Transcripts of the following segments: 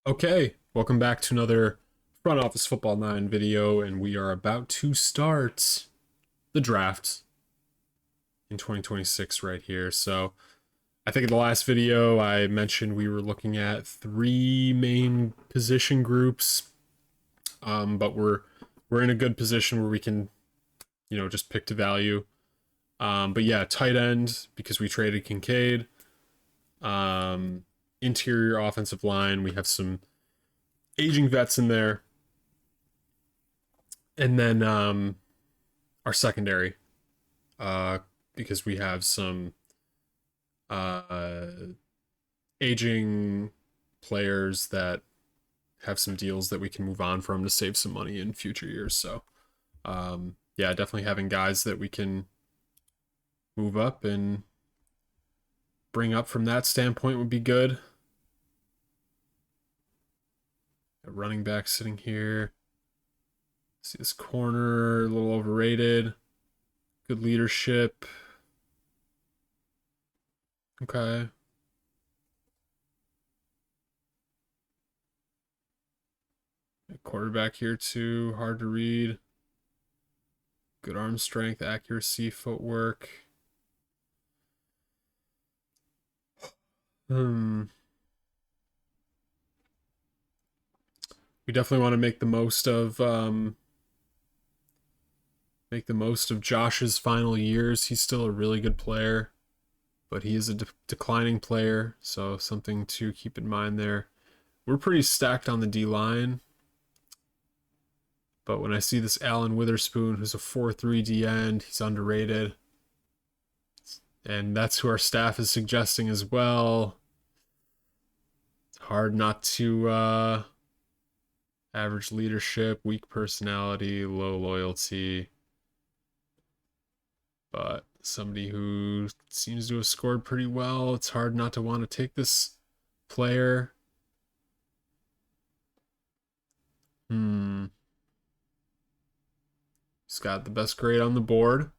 Okay, welcome back to another Front Office Football 9 video, and we are about to start the draft in 2026 right here. So, I think in the last video I mentioned we were looking at three main position groups, but we're in a good position where we can, just pick to value. But yeah, tight end because we traded Kincaid. Interior offensive line, we have some aging vets in there, and then our secondary, uh, because we have some uh, aging players that have some deals that we can move on from to save some money in future years. So, yeah, definitely having guys that we can move up and bring up from that standpoint would be good. A running back sitting here. See this corner, a little overrated. Good leadership. Okay. Quarterback here too, hard to read. Good arm strength, accuracy, footwork. We definitely want to make the most of Josh's final years. He's still a really good player, but he is a declining player, so something to keep in mind there. We're pretty stacked on the D line, but when I see this Alan Witherspoon, who's a 4-3 D end, he's underrated. And that's who our staff is suggesting as well. It's hard not to average leadership, weak personality, low loyalty. But somebody who seems to have scored pretty well. It's hard not to want to take this player. He's got the best grade on the board.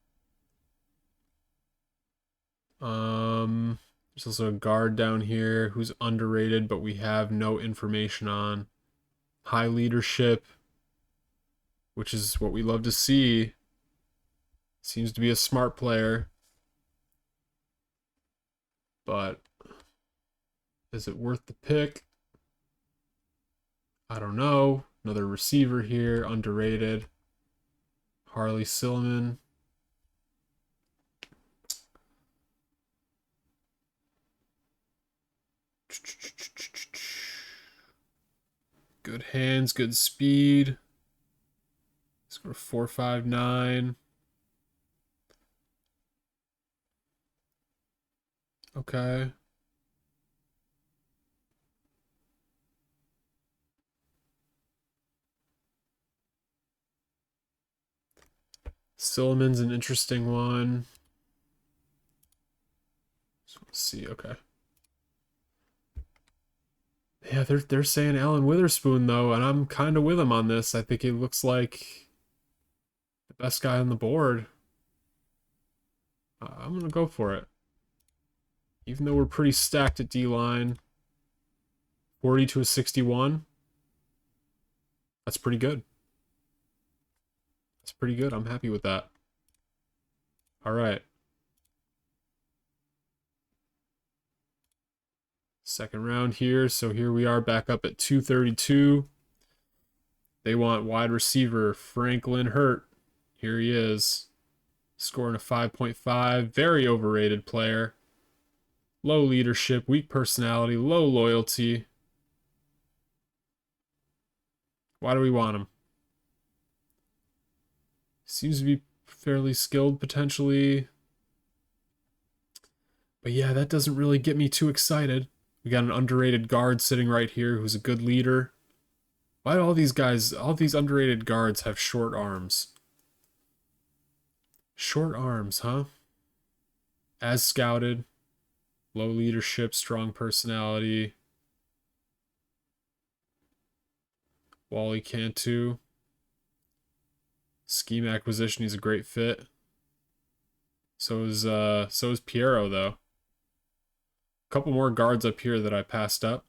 There's also a guard down here who's underrated, but we have no information on. High leadership, which is what we love to see. Seems to be a smart player. But is it worth the pick? I don't know. Another receiver here, underrated. Harley Silliman. Good hands, good speed. Score 4.59. Okay. Silliman's an interesting one. So let's see. Okay. Yeah, they're saying Alan Witherspoon though, and I'm kind of with him on this. I think he looks like the best guy on the board. I'm gonna go for it, even though we're pretty stacked at D line. 40 to a 61. That's pretty good. That's pretty good. I'm happy with that. All right. Second round here. So here we are back up at 232. They want wide receiver Franklin Hurt. Here he is. Scoring a 5.5. Very overrated player. Low leadership, weak personality, low loyalty. Why do we want him? Seems to be fairly skilled potentially. But yeah, that doesn't really get me too excited. We got an underrated guard sitting right here who's a good leader. Why do all these underrated guards have short arms? Short arms, huh? As scouted. Low leadership, strong personality. Wally Cantu. Scheme acquisition, he's a great fit. So is Piero though. A couple more guards up here that I passed up.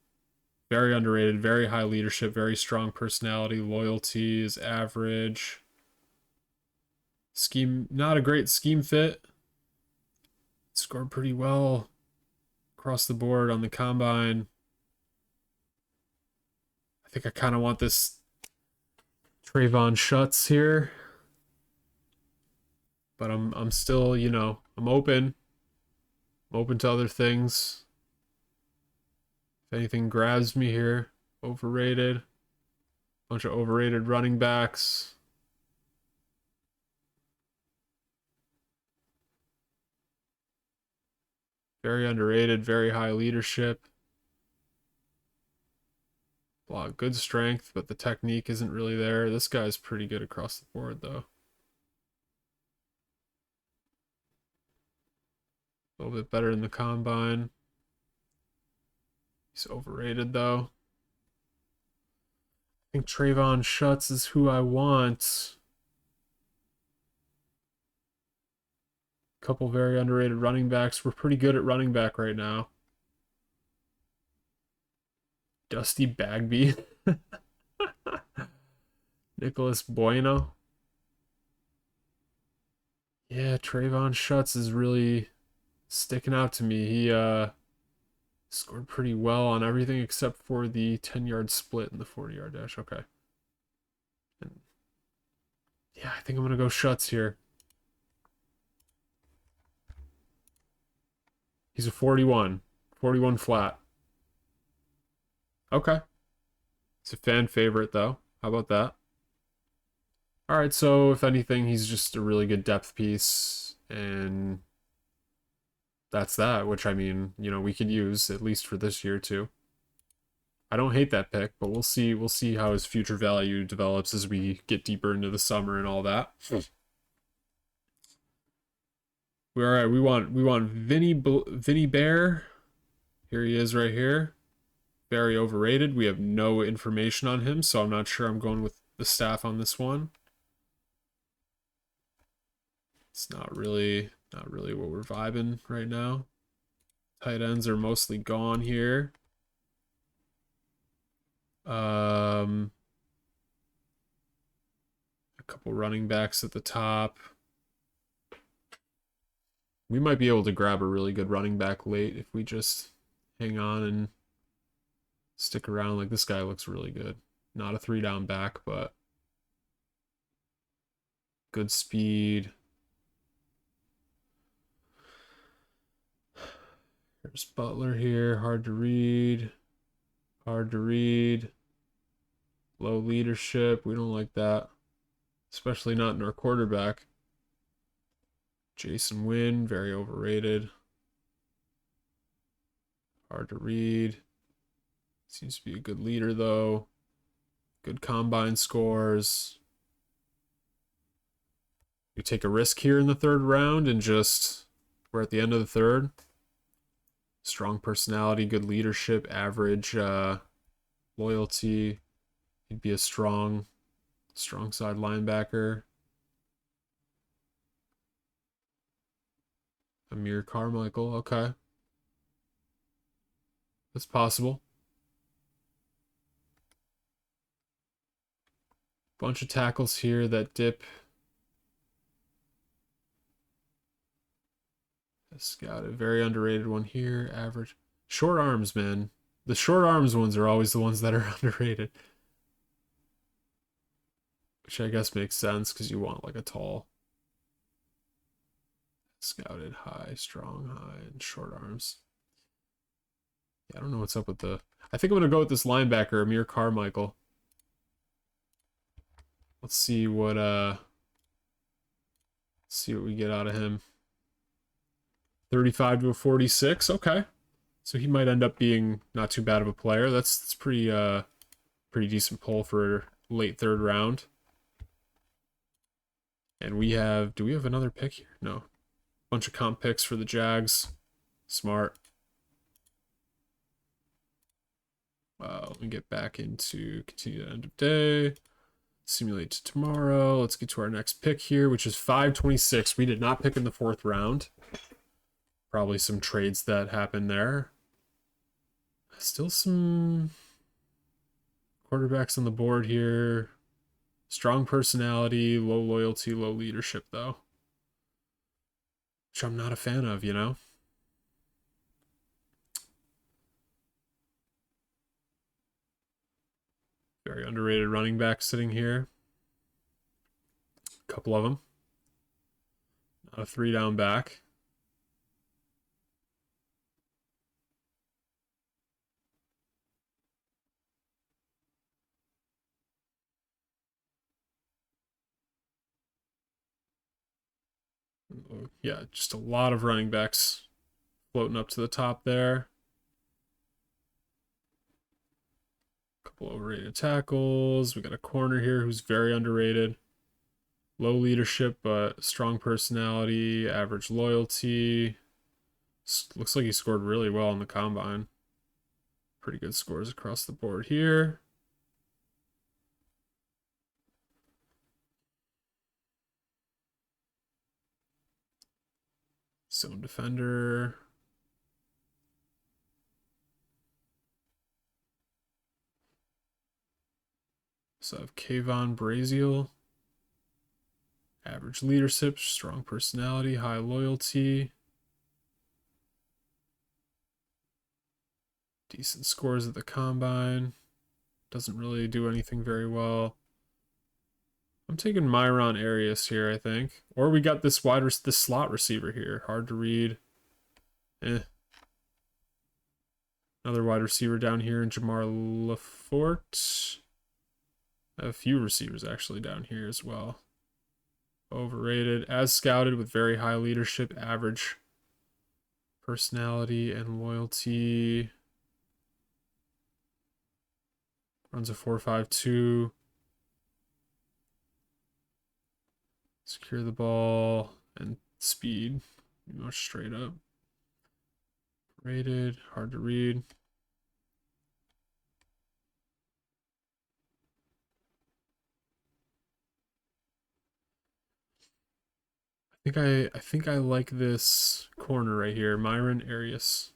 Very underrated, very high leadership, very strong personality. Loyalty is average. Scheme, not a great scheme fit. Scored pretty well across the board on the combine. I think I kind of want this Trayvon Schutz here. But I'm still, you know, I'm open. I'm open to other things. If anything grabs me here, overrated. Bunch of overrated running backs. Very underrated, very high leadership. A lot of good strength, but the technique isn't really there. This guy's pretty good across the board, though. A little bit better in the combine. He's overrated, though. I think Trayvon Schutz is who I want. Couple very underrated running backs. We're pretty good at running back right now. Dusty Bagby. Nicholas Bueno. Yeah, Trayvon Schutz is really sticking out to me. He scored pretty well on everything except for the 10-yard split and the 40-yard dash. Okay. And yeah, I think I'm going to go Schutz here. He's a 41. 41 flat. Okay. He's a fan favorite, though. How about that? All right, so if anything, he's just a really good depth piece, and that's that, which, I mean, you know, we could use at least for this year too. I don't hate that pick, but we'll see how his future value develops as we get deeper into the summer and all that. All right, we want Vinny Bear. Here he is right here. Very overrated. We have no information on him, so I'm not sure I'm going with the staff on this one. It's not really what we're vibing right now. Tight ends are mostly gone here. A couple running backs at the top. We might be able to grab a really good running back late if we just hang on and stick around. Like, this guy looks really good. Not a 3-down back, but good speed. There's Butler here. Hard to read. Hard to read. Low leadership. We don't like that. Especially not in our quarterback. Jason Wynn, very overrated. Hard to read. Seems to be a good leader, though. Good combine scores. We take a risk here in the 3rd round and just... We're at the end of the 3rd. Strong personality, good leadership, average loyalty. He'd be a strong side linebacker. Amir Carmichael, okay. That's possible. Bunch of tackles here that dip. Got a very underrated one here. Average. Short arms, man. The short arms ones are always the ones that are underrated. Which I guess makes sense because you want like a tall. Scouted high, strong, high, and short arms. Yeah, I don't know what's up with the... I think I'm going to go with this linebacker, Amir Carmichael. Let's see what we get out of him. 35 to a 46. Okay. So he might end up being not too bad of a player. That's pretty decent pull for late 3rd round. And we have... Do we have another pick here? No. Bunch of comp picks for the Jags. Smart. Let me get back into continue to end of day. Simulate to tomorrow. Let's get to our next pick here, which is 526. We did not pick in the 4th round. Probably some trades that happened there. Still some Quarterbacks on the board here. Strong personality, low loyalty, low leadership, though. Which I'm not a fan of, you know? Very underrated running back sitting here. A couple of them. Not a 3-down back. Yeah, just a lot of running backs floating up to the top there. Couple overrated tackles. We got a corner here who's very underrated. Low leadership, but strong personality, average loyalty. Looks like he scored really well in the combine. Pretty good scores across the board here. Zone defender. So I have Kayvon Braziel. Average leadership, strong personality, high loyalty. Decent scores at the combine. Doesn't really do anything very well. I'm taking Myron Arias here, I think. Or we got this slot receiver here. Hard to read. Another wide receiver down here in Jamar Lafort. I have a few receivers actually down here as well. Overrated. As scouted with very high leadership, average personality and loyalty. Runs a 4.52. Secure the ball and speed. Much straight up. Rated. Hard to read. I think I like this corner right here, Myron Arias.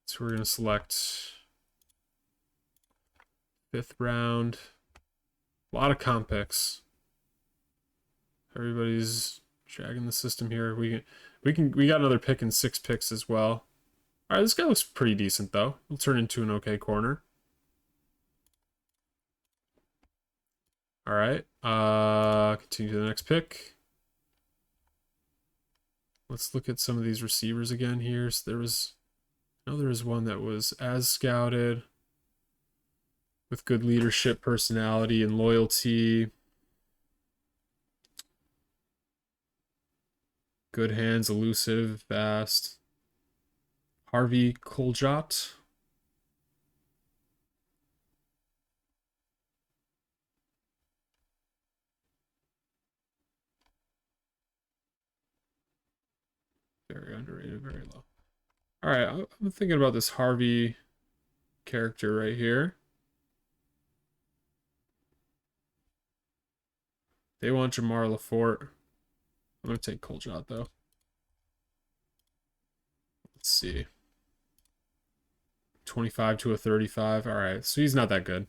So we're gonna select 5th round. A lot of comp picks. Everybody's dragging the system here. We got another pick and 6 picks as well. All right, this guy looks pretty decent though. He'll turn into an okay corner. All right. Continue to the next pick. Let's look at some of these receivers again here. So there was one that was as scouted with good leadership, personality, and loyalty. Good hands, elusive, fast. Harvey Koljat. Very underrated, very low. All right, I'm thinking about this Harvey character right here. They want Jamar Lafort. I'm going to take Koljat, though. Let's see. 25 to a 35. All right, so he's not that good.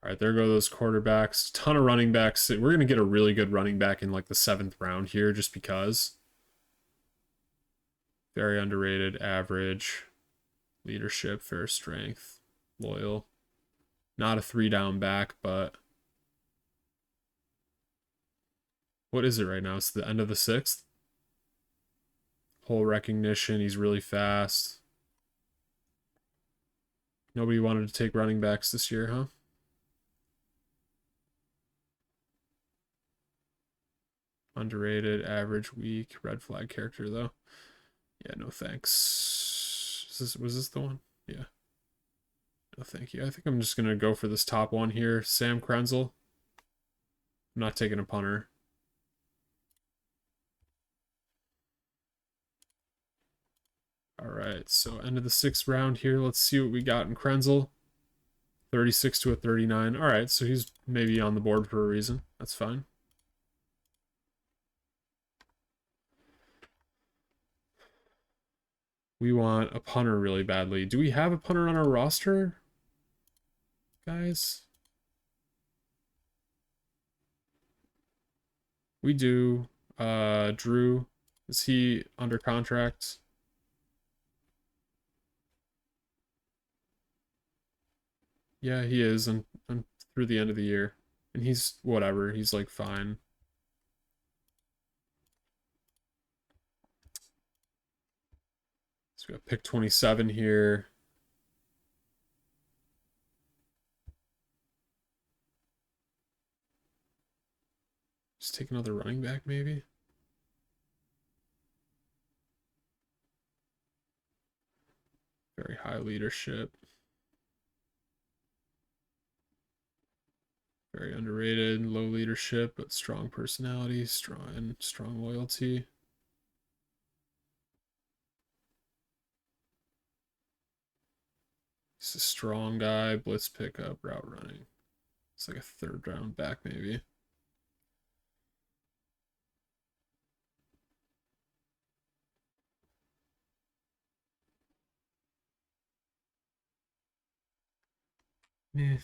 All right, there go those quarterbacks. Ton of running backs. We're going to get a really good running back in like the 7th round here just because. Very underrated, average, leadership, fair strength, loyal. Not a 3-down back, but what is it right now? It's the end of the 6th. Hole recognition. He's really fast. Nobody wanted to take running backs this year, huh? Underrated, average, weak, red flag character, though. Yeah, no thanks. Was this the one? Yeah. No, thank you. I think I'm just going to go for this top one here. Sam Krenzel. I'm not taking a punter. All right, so end of the 6th round here. Let's see what we got in Krenzel. 36 to a 39. All right, so he's maybe on the board for a reason. That's fine. We want a punter really badly. Do we have a punter on our roster, guys? We do. Drew, is he under contract? Yeah, he is, and through the end of the year. And he's whatever. He's like fine. So we got pick 27 here. Just take another running back, maybe. Very high leadership. Very underrated, low leadership, but strong personality, strong loyalty. He's a strong guy, blitz pickup, route running. It's like a third round back, maybe. Yeah.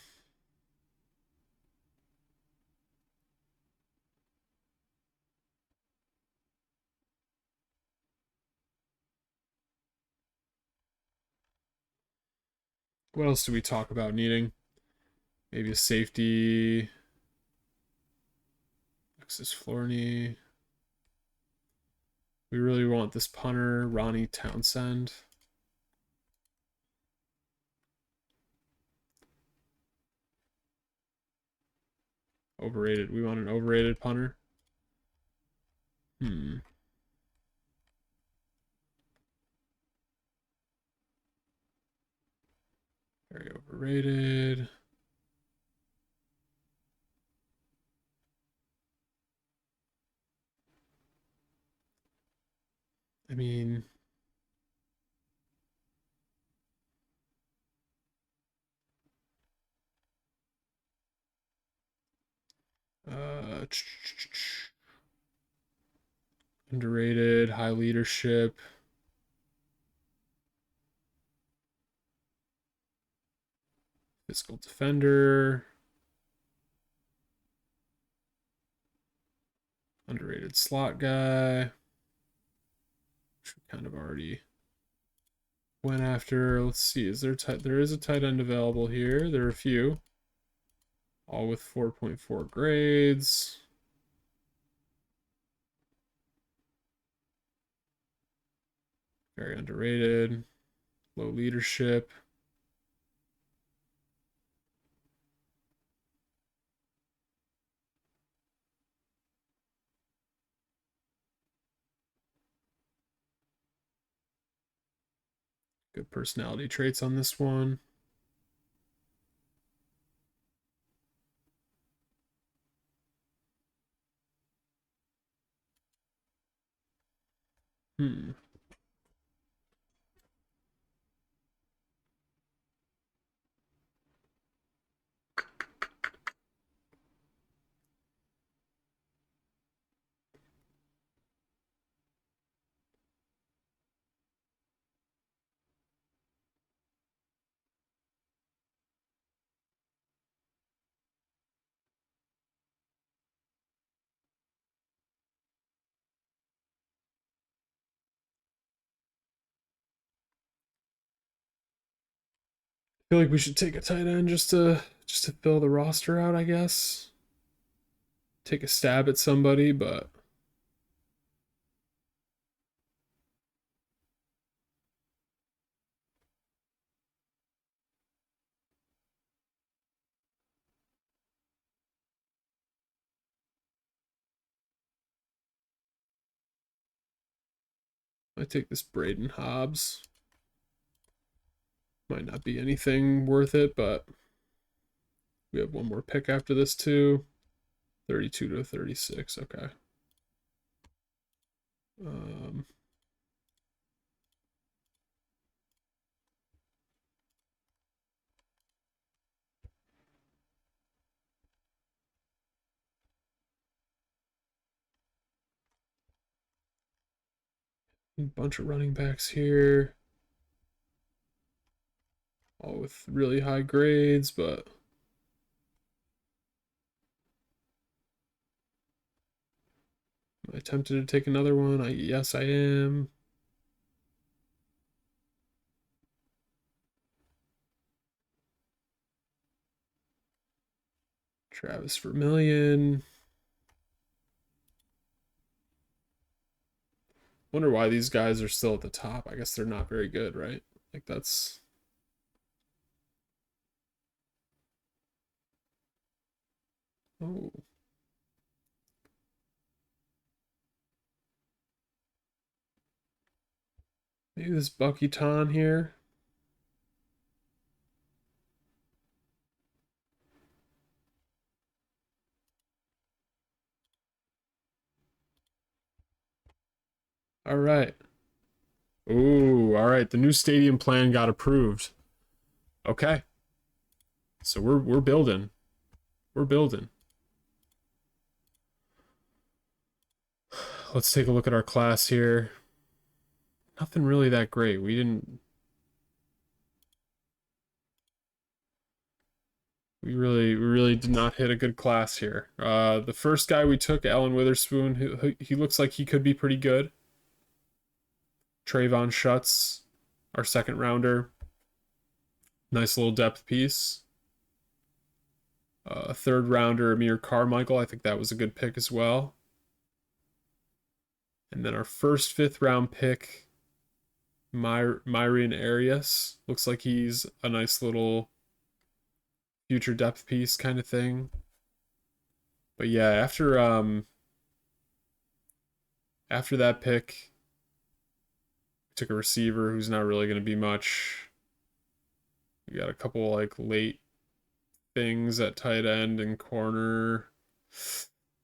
What else do we talk about needing? Maybe a safety. Alexis Florney. We really want this punter, Ronnie Townsend. Overrated. We want an overrated punter. Very overrated. I mean, uh, underrated, high leadership. Physical defender. Underrated slot guy. Which we kind of already went after. Let's see. There is a tight end available here. There are a few. All with 4.4 grades. Very underrated. Low leadership. Good personality traits on this one. I feel like we should take a tight end just to fill the roster out, I guess. Take a stab at somebody, but I take this Braden Hobbs. Might not be anything worth it, but we have one more pick after this too. 32 to 36. Okay. Um, a bunch of running backs here. all with really high grades, but am I tempted to take another one? Yes, I am. Travis Vermillion. Wonder why these guys are still at the top. I guess they're not very good, right? Like that's oh. Maybe this Bucky Ton here. All right. Ooh, all right. The new stadium plan got approved. Okay. So we're building. We're building. Let's take a look at our class here. Nothing really that great. We really did not hit a good class here. The first guy we took, Alan Witherspoon, he looks like he could be pretty good. Trayvon Schutz, our second rounder. Nice little depth piece. Third rounder, Amir Carmichael. I think that was a good pick as well. And then our first fifth round pick, Myrion Arias. Looks like he's a nice little future depth piece kind of thing. But yeah, after that pick, took a receiver who's not really going to be much. We got a couple like late things at tight end and corner.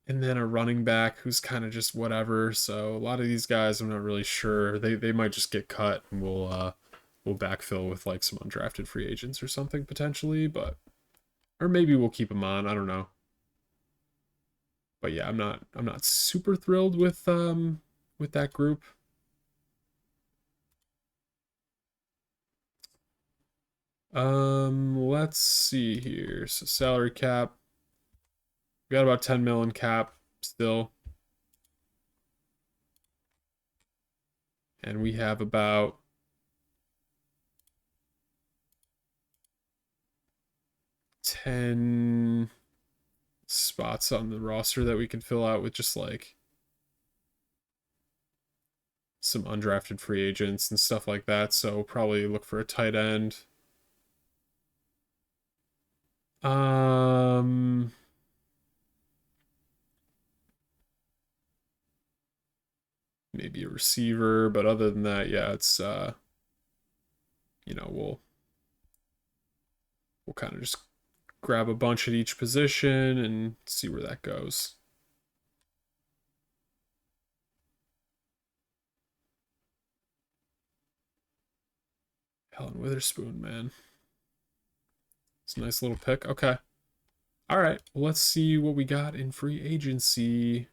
And then a running back who's kind of just whatever. So a lot of these guys I'm not really sure. They might just get cut and we'll backfill with like some undrafted free agents or something potentially, but or maybe we'll keep them on, I don't know. But yeah, I'm not super thrilled with that group. Let's see here. So salary cap. We got about 10 mil in cap still. And we have about 10 spots on the roster that we can fill out with just like some undrafted free agents and stuff like that. So probably look for a tight end. Um, maybe a receiver, but other than that, yeah, it's we'll kind of just grab a bunch at each position and see where that goes. Helen Witherspoon, man. It's a nice little pick. Okay. All right. Well, let's see what we got in free agency.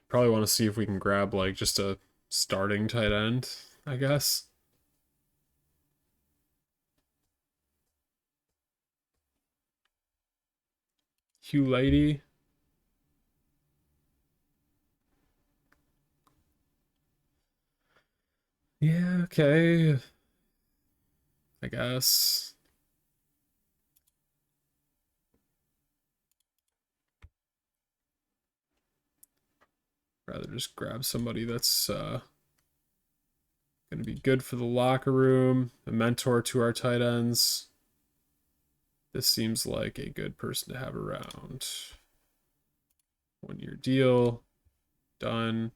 Probably want to see if we can grab like just a starting tight end, I guess. Hugh Lady. Yeah, okay. I guess. Rather just grab somebody that's going to be good for the locker room, a mentor to our tight ends. This seems like a good person to have around. 1-year deal. Done.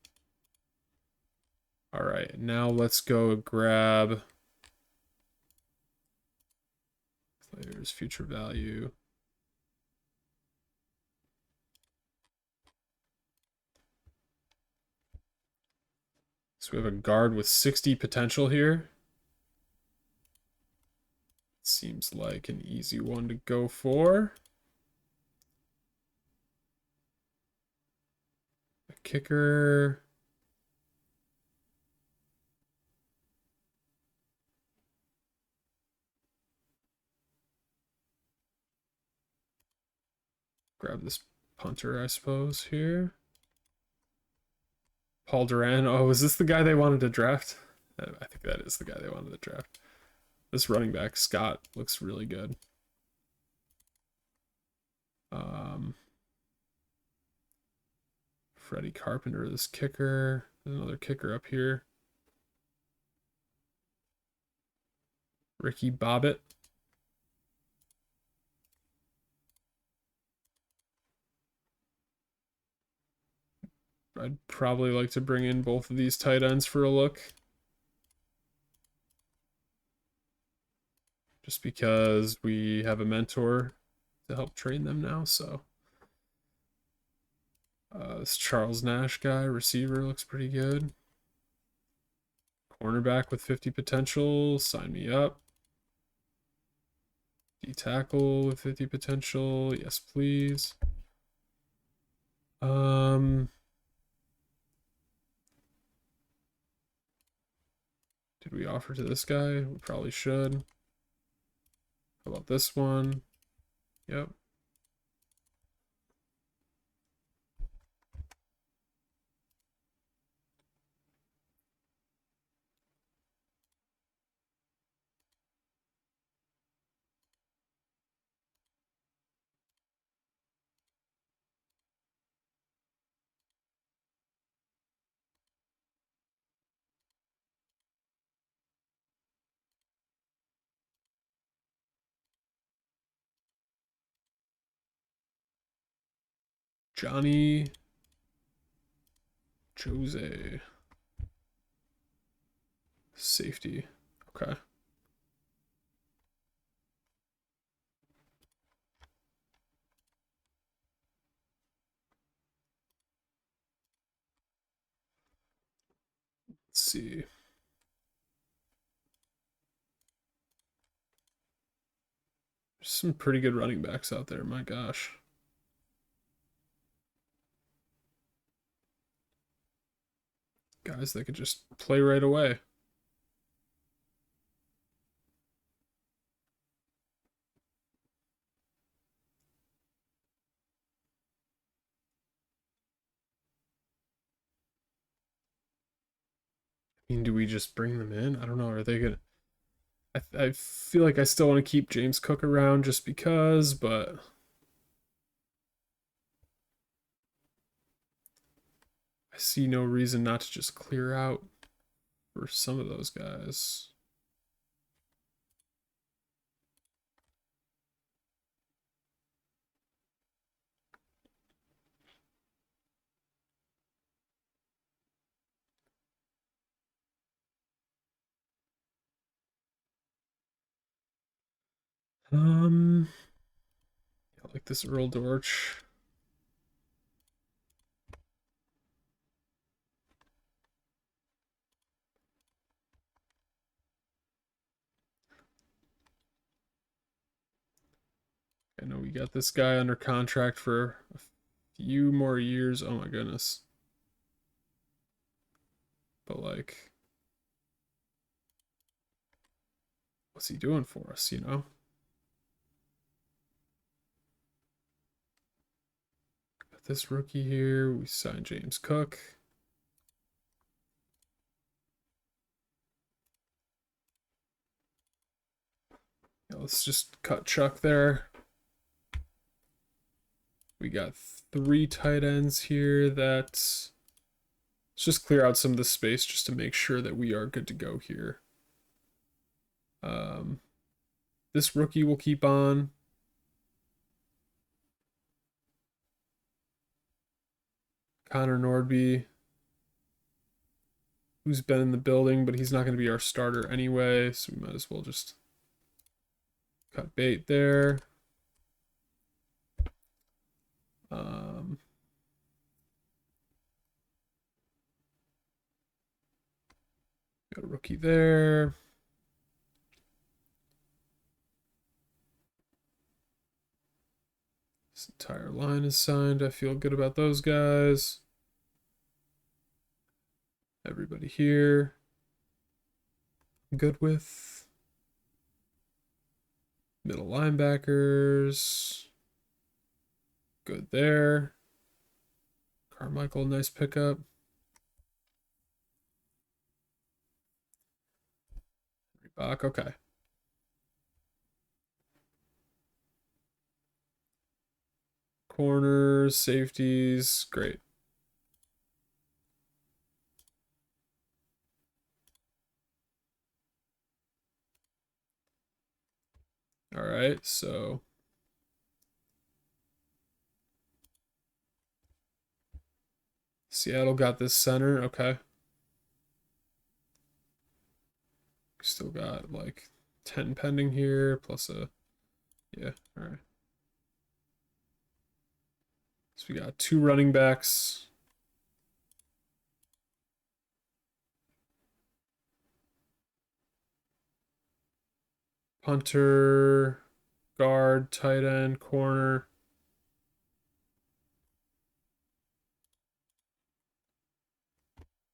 All right, now let's go grab players' future value. So we have a guard with 60 potential here. Seems like an easy one to go for. A kicker. Grab this punter, I suppose, here. Paul Duran. Oh, is this the guy they wanted to draft? I think that is the guy they wanted to draft. This running back, Scott, looks really good. Freddie Carpenter, this kicker. There's another kicker up here. Ricky Bobbitt. I'd probably like to bring in both of these tight ends for a look. Just because we have a mentor to help train them now, so. This Charles Nash guy, receiver, looks pretty good. Cornerback with 50 potential, sign me up. D-tackle with 50 potential, yes please. Did we offer to this guy? We probably should. How about this one? Yep. Johnny Jose. Safety. Okay. Let's see. There's some pretty good running backs out there, my gosh. Guys that could just play right away. I mean, do we just bring them in? I don't know. Are they gonna? I feel like I still want to keep James Cook around just because, but I see no reason not to just clear out for some of those guys. I like this Earl Dortch. I know we got this guy under contract for a few more years. Oh my goodness. But like, what's he doing for us, you know? Got this rookie here. We signed James Cook. Yeah, let's just cut Chuck there. We got 3 tight ends here that let's just clear out some of the space just to make sure that we are good to go here. This rookie will keep on. Connor Nordby, who's been in the building, but he's not going to be our starter anyway, so we might as well just cut bait there. Got a rookie there. This entire line is signed. I feel good about those guys. Everybody here. I'm good with. Middle linebackers. Good there. Carmichael, nice pickup. Reebok, okay. Corners, safeties, great. All right, so Seattle got this center, okay. Still got like 10 pending here, plus a, yeah, all right. So we got 2 running backs. Punter, guard, tight end, corner.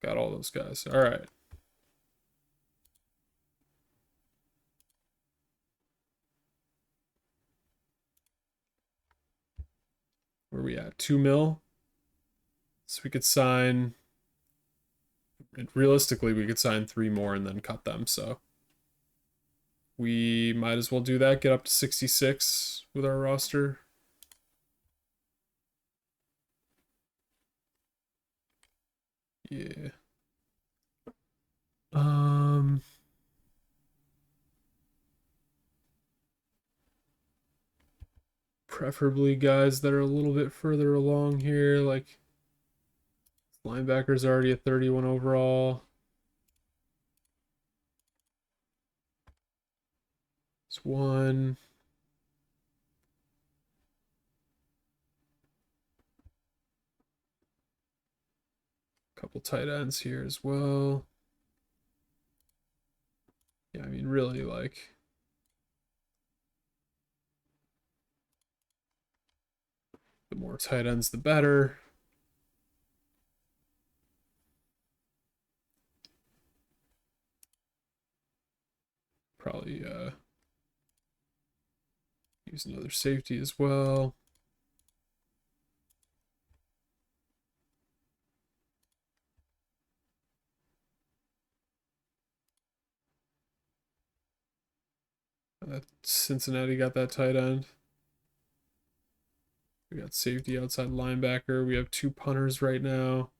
Got all those guys. All right. Where are we at? 2 mil. So we could sign, realistically, we could sign 3 more and then cut them. So we might as well do that. Get up to 66 with our roster. Yeah. Preferably guys that are a little bit further along here, like linebacker's already a 31 overall. It's 1. Couple tight ends here as well. Yeah, I mean, really, like, the more tight ends, the better. Probably use another safety as well. Cincinnati got that tight end. We got safety, outside linebacker. We have 2 punters right now.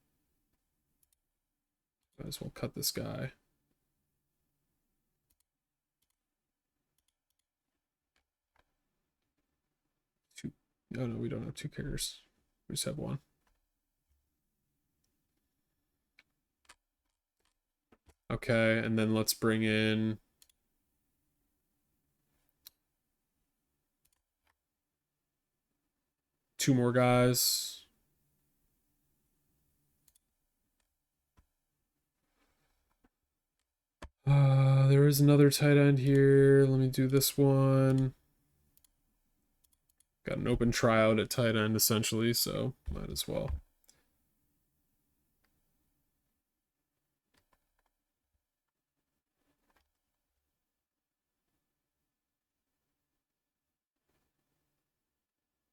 Might as well cut this guy. Oh no, we don't have 2 kickers. We just have 1. Okay, and then let's bring in two more guys. There is another tight end here. Let me do this one. Got an open tryout at tight end essentially, so might as well.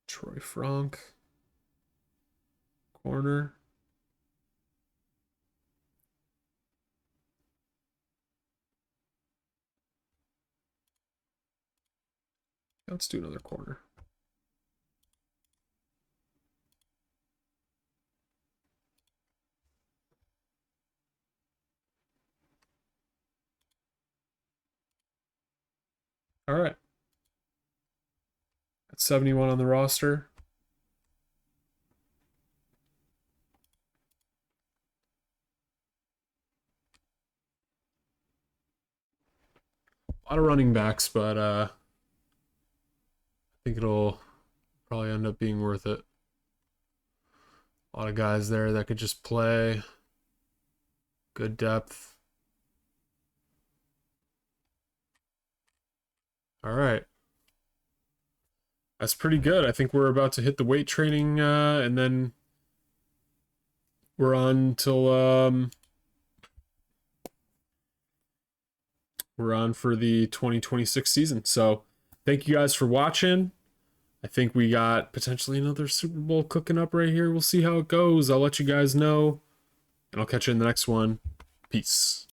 Troy Frank. Corner. Let's do another corner. All right. At 71 on the roster. A lot of running backs, but I think it'll probably end up being worth it. A lot of guys there that could just play. Good depth. All right. That's pretty good. I think we're about to hit the weight training, and then we're on till we're on for the 2026 season. So thank you guys for watching. I think we got potentially another Super Bowl cooking up right here. We'll see how it goes. I'll let you guys know, and I'll catch you in the next one. Peace.